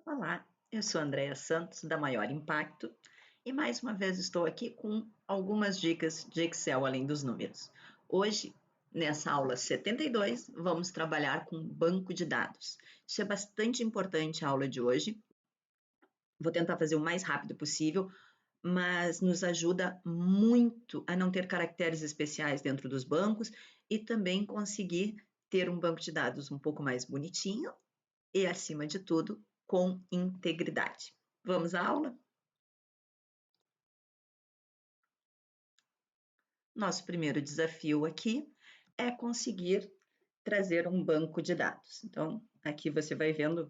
Olá, eu sou Andréa Santos, da Maior Impacto, e mais uma vez estou aqui com algumas dicas de Excel além dos números. Hoje, nessa aula 72, vamos trabalhar com banco de dados. Isso é bastante importante a aula de hoje. Vou tentar fazer o mais rápido possível, mas nos ajuda muito a não ter caracteres especiais dentro dos bancos e também conseguir ter um banco de dados um pouco mais bonitinho e, acima de tudo, com integridade. Vamos à aula? Nosso primeiro desafio aqui é conseguir trazer um banco de dados. Então, aqui você vai vendo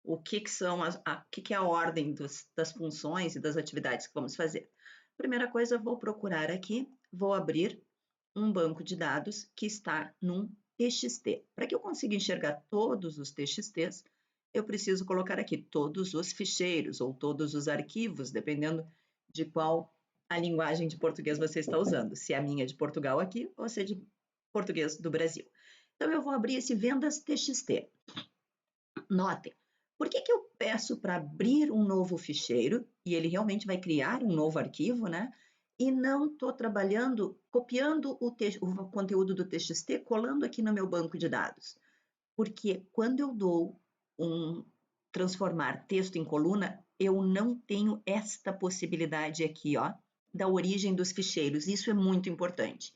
o que são o que é a ordem das funções e das atividades que vamos fazer. Primeira coisa, eu vou procurar aqui, vou abrir um banco de dados que está num TXT. Para que eu consiga enxergar todos os TXTs, eu preciso colocar aqui todos os ficheiros ou todos os arquivos, dependendo de qual a linguagem de português você está usando, se é a minha de Portugal aqui ou se é de português do Brasil. Então, eu vou abrir esse vendas TXT. Notem, por que eu peço para abrir um novo ficheiro, e ele realmente vai criar um novo arquivo, né? E não estou trabalhando, copiando o conteúdo do TXT, colando aqui no meu banco de dados. Porque quando eu dou transformar texto em coluna, eu não tenho esta possibilidade aqui, ó, da origem dos ficheiros. Isso é muito importante.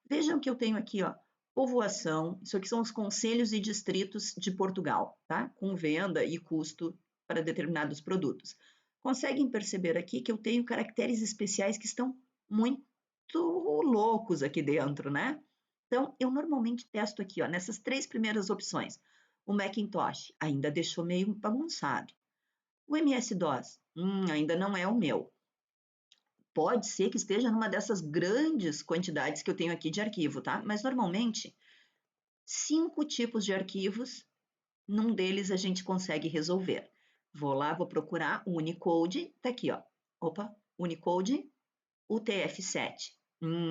Vejam que eu tenho aqui, ó, povoação, isso aqui são os concelhos e distritos de Portugal, tá? Com venda e custo para determinados produtos. Conseguem perceber aqui que eu tenho caracteres especiais que estão muito loucos aqui dentro, né? Então, eu normalmente testo aqui, ó, nessas três primeiras opções. O Macintosh ainda deixou meio bagunçado. O MS-DOS, ainda não é o meu. Pode ser que esteja numa dessas grandes quantidades que eu tenho aqui de arquivo, tá? Mas normalmente, 5 tipos de arquivos, num deles a gente consegue resolver. Vou lá, vou procurar o Unicode, tá aqui, ó. Opa, Unicode UTF-7.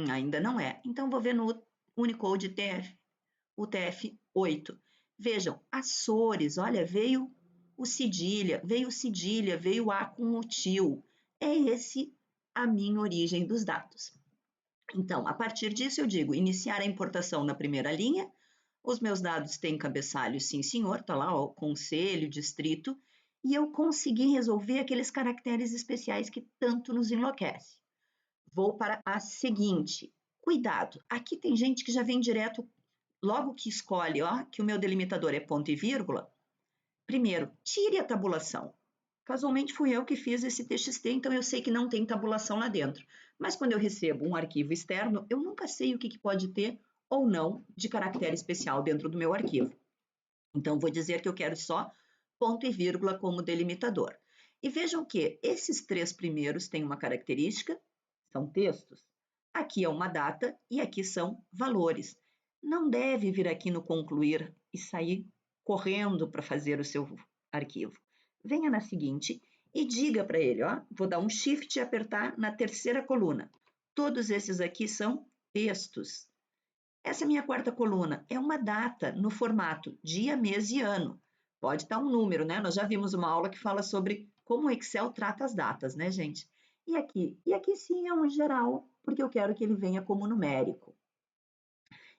Ainda não é. Então, vou ver no Unicode UTF-8. Vejam, Açores, olha, veio o cedilha, veio A com o tio. É esse a minha origem dos dados. Então, a partir disso, eu digo iniciar a importação na primeira linha. Os meus dados têm cabeçalho, sim, senhor, está lá, ó, conselho, distrito, e eu consegui resolver aqueles caracteres especiais que tanto nos enlouquece. Vou para a seguinte. Cuidado, aqui tem gente que já vem direto, logo que escolhe, ó, que o meu delimitador é ponto e vírgula. Primeiro, tire a tabulação. Casualmente fui eu que fiz esse TXT, então eu sei que não tem tabulação lá dentro. Mas quando eu recebo um arquivo externo, eu nunca sei o que pode ter ou não de caractere especial dentro do meu arquivo. Então, vou dizer que eu quero só ponto e vírgula como delimitador. E vejam que esses três primeiros têm uma característica, são textos. Aqui é uma data e aqui são valores. Não deve vir aqui no concluir e sair correndo para fazer o seu arquivo. Venha na seguinte e diga para ele, ó, vou dar um shift e apertar na terceira coluna. Todos esses aqui são textos. Essa é a minha quarta coluna, é uma data no formato dia, mês e ano. Pode estar um número, né? Nós já vimos uma aula que fala sobre como o Excel trata as datas, né, gente? E aqui? E aqui sim é um geral, porque eu quero que ele venha como numérico.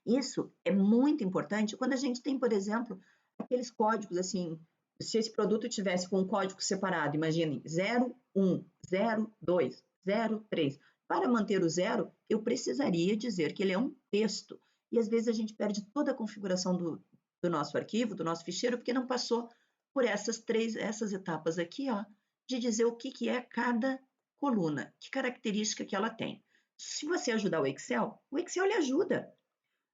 Isso é muito importante quando a gente tem, por exemplo, aqueles códigos assim, se esse produto tivesse com um código separado, imaginem, 01, 02, 03. Para manter o zero, eu precisaria dizer que ele é um texto. E às vezes a gente perde toda a configuração do nosso arquivo, do nosso ficheiro, porque não passou por essas etapas aqui, ó, de dizer o que é cada coluna, que característica que ela tem. Se você ajudar o Excel lhe ajuda.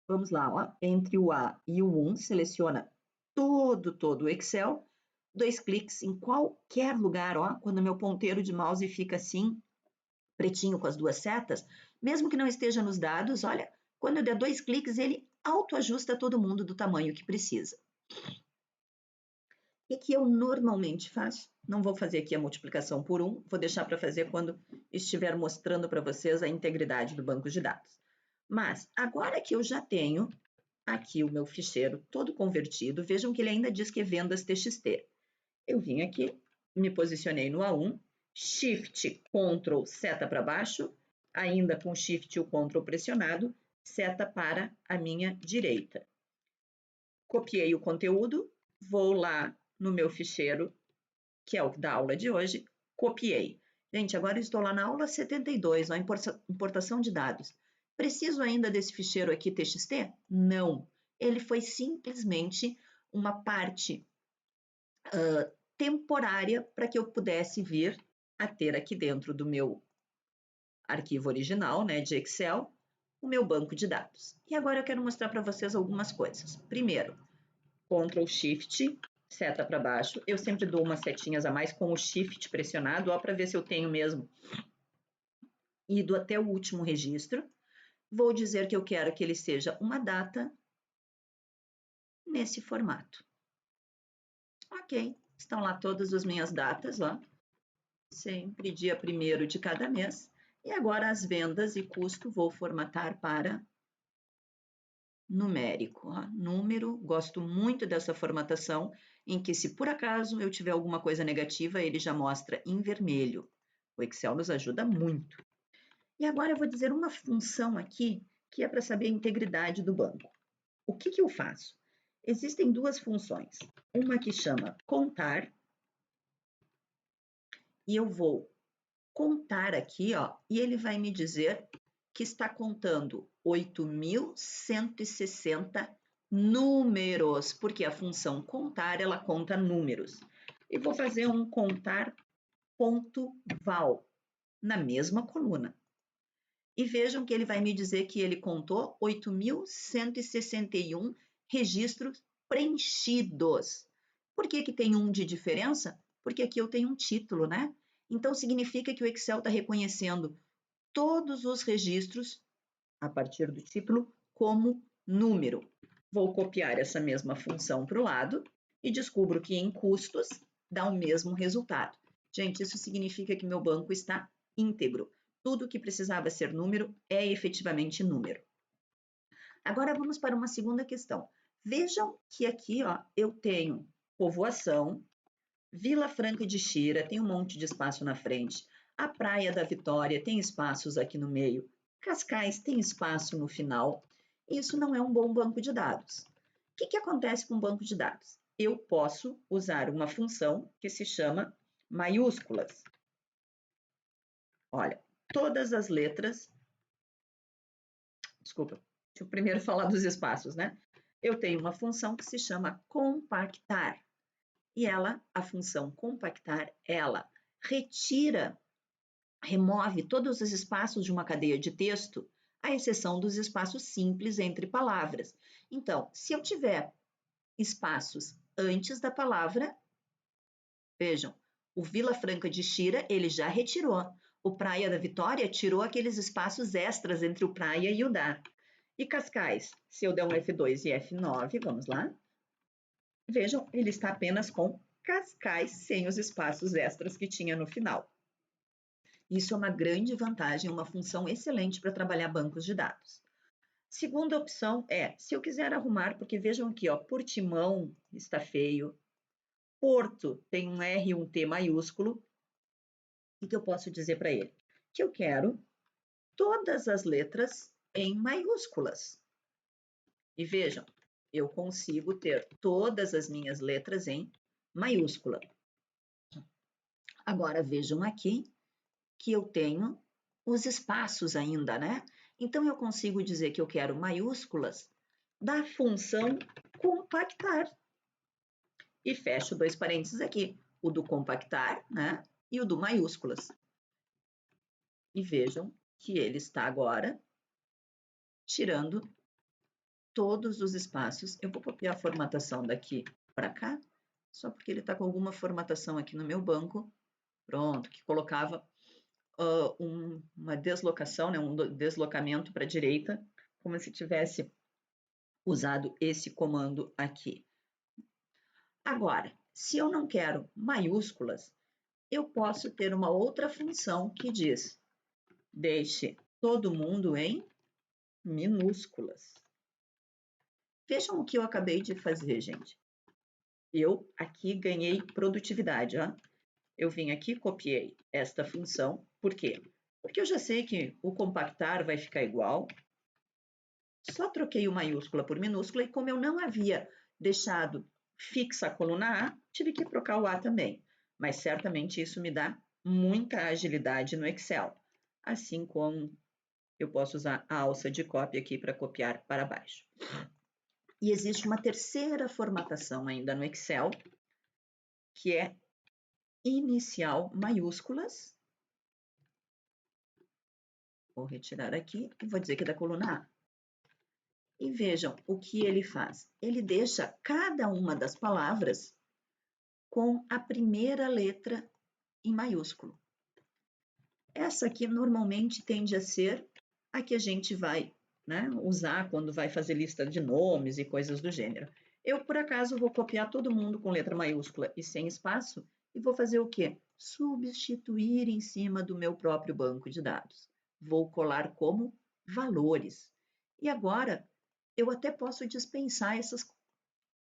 Vamos lá, ó, entre o A e o 1, seleciona todo o Excel, 2 cliques em qualquer lugar, ó, quando meu ponteiro de mouse fica assim, pretinho com as duas setas, mesmo que não esteja nos dados, olha, quando eu der 2 cliques, ele autoajusta todo mundo do tamanho que precisa. O que eu normalmente faço? Não vou fazer aqui a multiplicação por 1, vou deixar para fazer quando estiver mostrando para vocês a integridade do banco de dados. Mas, agora que eu já tenho aqui o meu ficheiro todo convertido, vejam que ele ainda diz que é vendas TXT. Eu vim aqui me posicionei no A1, Shift, Ctrl, seta para baixo, ainda com Shift e o Ctrl pressionado, seta para a minha direita. Copiei o conteúdo, vou lá no meu ficheiro, que é o da aula de hoje, copiei. Gente, agora estou lá na aula 72, a importação de dados. Preciso ainda desse ficheiro aqui TXT? Não. Ele foi simplesmente uma parte temporária para que eu pudesse vir a ter aqui dentro do meu arquivo original, né, de Excel, o meu banco de dados. E agora eu quero mostrar para vocês algumas coisas. Primeiro, Ctrl Shift, seta para baixo. Eu sempre dou umas setinhas a mais com o Shift pressionado, ó, para ver se eu tenho mesmo ido até o último registro. Vou dizer que eu quero que ele seja uma data nesse formato. Ok, estão lá todas as minhas datas, ó. Sempre dia 1º de cada mês. E agora as vendas e custo vou formatar para numérico, ó. Número, gosto muito dessa formatação, em que se por acaso eu tiver alguma coisa negativa, ele já mostra em vermelho. O Excel nos ajuda muito. E agora eu vou dizer uma função aqui, que é para saber a integridade do banco. O que eu faço? Existem duas funções. Uma que chama contar, e eu vou contar aqui, ó, e ele vai me dizer que está contando 8.160 números, porque a função contar, ela conta números. E vou fazer um contar.val na mesma coluna. E vejam que ele vai me dizer que ele contou 8.161 registros preenchidos. Por que tem um de diferença? Porque aqui eu tenho um título, né? Então, significa que o Excel está reconhecendo todos os registros, a partir do título, como número. Vou copiar essa mesma função para o lado e descubro que em custos dá o mesmo resultado. Gente, isso significa que meu banco está íntegro. Tudo que precisava ser número é efetivamente número. Agora vamos para uma segunda questão. Vejam que aqui, ó, eu tenho povoação, Vila Franca de Xira, tem um monte de espaço na frente. A Praia da Vitória tem espaços aqui no meio. Cascais tem espaço no final. Isso não é um bom banco de dados. O que acontece com o banco de dados? Eu posso usar uma função que se chama maiúsculas. Olha, todas as letras... Desculpa, deixa eu primeiro falar dos espaços, né? Eu tenho uma função que se chama compactar. E ela, a função compactar, ela remove todos os espaços de uma cadeia de texto, à exceção dos espaços simples entre palavras. Então, se eu tiver espaços antes da palavra, vejam, o Vila Franca de Xira, ele já retirou. O Praia da Vitória tirou aqueles espaços extras entre o praia e o da. E Cascais, se eu der um F2 e F9, vamos lá. Vejam, ele está apenas com Cascais, sem os espaços extras que tinha no final. Isso é uma grande vantagem, uma função excelente para trabalhar bancos de dados. Segunda opção é, se eu quiser arrumar, porque vejam aqui, ó, Portimão está feio, Porto tem um R e um T maiúsculo, o que eu posso dizer para ele? Que eu quero todas as letras em maiúsculas. E vejam, eu consigo ter todas as minhas letras em maiúscula. Agora vejam aqui que eu tenho os espaços ainda, né? Então eu consigo dizer que eu quero maiúsculas da função compactar. E fecho dois parênteses aqui, o do compactar, né? E o do maiúsculas. E vejam que ele está agora tirando todos os espaços. Eu vou copiar a formatação daqui para cá, só porque ele está com alguma formatação aqui no meu banco. Pronto, que colocava uma deslocação, né, um deslocamento para a direita, como se tivesse usado esse comando aqui. Agora, se eu não quero maiúsculas, eu posso ter uma outra função que diz: deixe todo mundo em minúsculas. Vejam o que eu acabei de fazer, gente. Eu aqui ganhei produtividade, ó. eu vim aqui, copiei esta função. Por quê? Porque eu já sei que o compactar vai ficar igual. Só troquei o maiúscula por minúscula e como eu não havia deixado fixa a coluna A, tive que trocar o A também. Mas certamente isso me dá muita agilidade no Excel. Assim como eu posso usar a alça de cópia aqui para copiar para baixo. E existe uma terceira formatação ainda no Excel, que é inicial maiúsculas. Vou retirar aqui e vou dizer que é da coluna A. E vejam o que ele faz. Ele deixa cada uma das palavras com a primeira letra em maiúsculo. Essa aqui normalmente tende a ser a que a gente vai, né, usar quando vai fazer lista de nomes e coisas do gênero. Eu, por acaso, vou copiar todo mundo com letra maiúscula e sem espaço e vou fazer o quê? Substituir em cima do meu próprio banco de dados. Vou colar como valores. E agora, eu até posso dispensar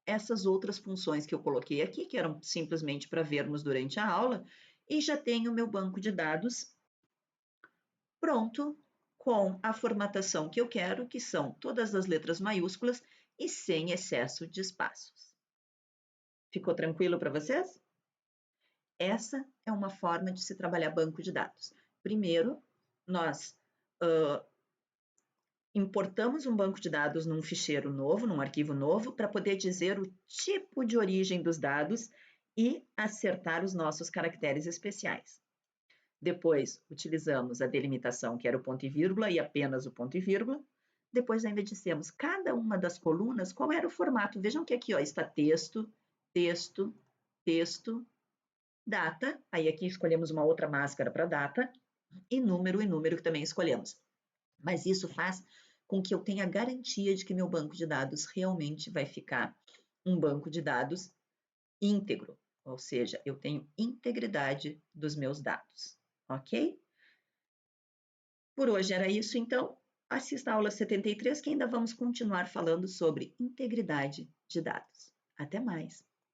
essas outras funções que eu coloquei aqui, que eram simplesmente para vermos durante a aula, e já tenho o meu banco de dados pronto com a formatação que eu quero, que são todas as letras maiúsculas e sem excesso de espaços. Ficou tranquilo para vocês? Essa é uma forma de se trabalhar banco de dados. Primeiro, nós importamos um banco de dados num ficheiro novo, num arquivo novo, para poder dizer o tipo de origem dos dados e acertar os nossos caracteres especiais. Depois, utilizamos a delimitação, que era o ponto e vírgula, e apenas o ponto e vírgula. Depois, ainda dissemos cada uma das colunas, qual era o formato. Vejam que aqui ó, está texto, texto, texto, data. Aí aqui escolhemos uma outra máscara para data. E número que também escolhemos. Mas isso faz com que eu tenha garantia de que meu banco de dados realmente vai ficar um banco de dados íntegro. Ou seja, eu tenho integridade dos meus dados. Ok? Por hoje era isso, então. Assista a aula 73, que ainda vamos continuar falando sobre integridade de dados. Até mais!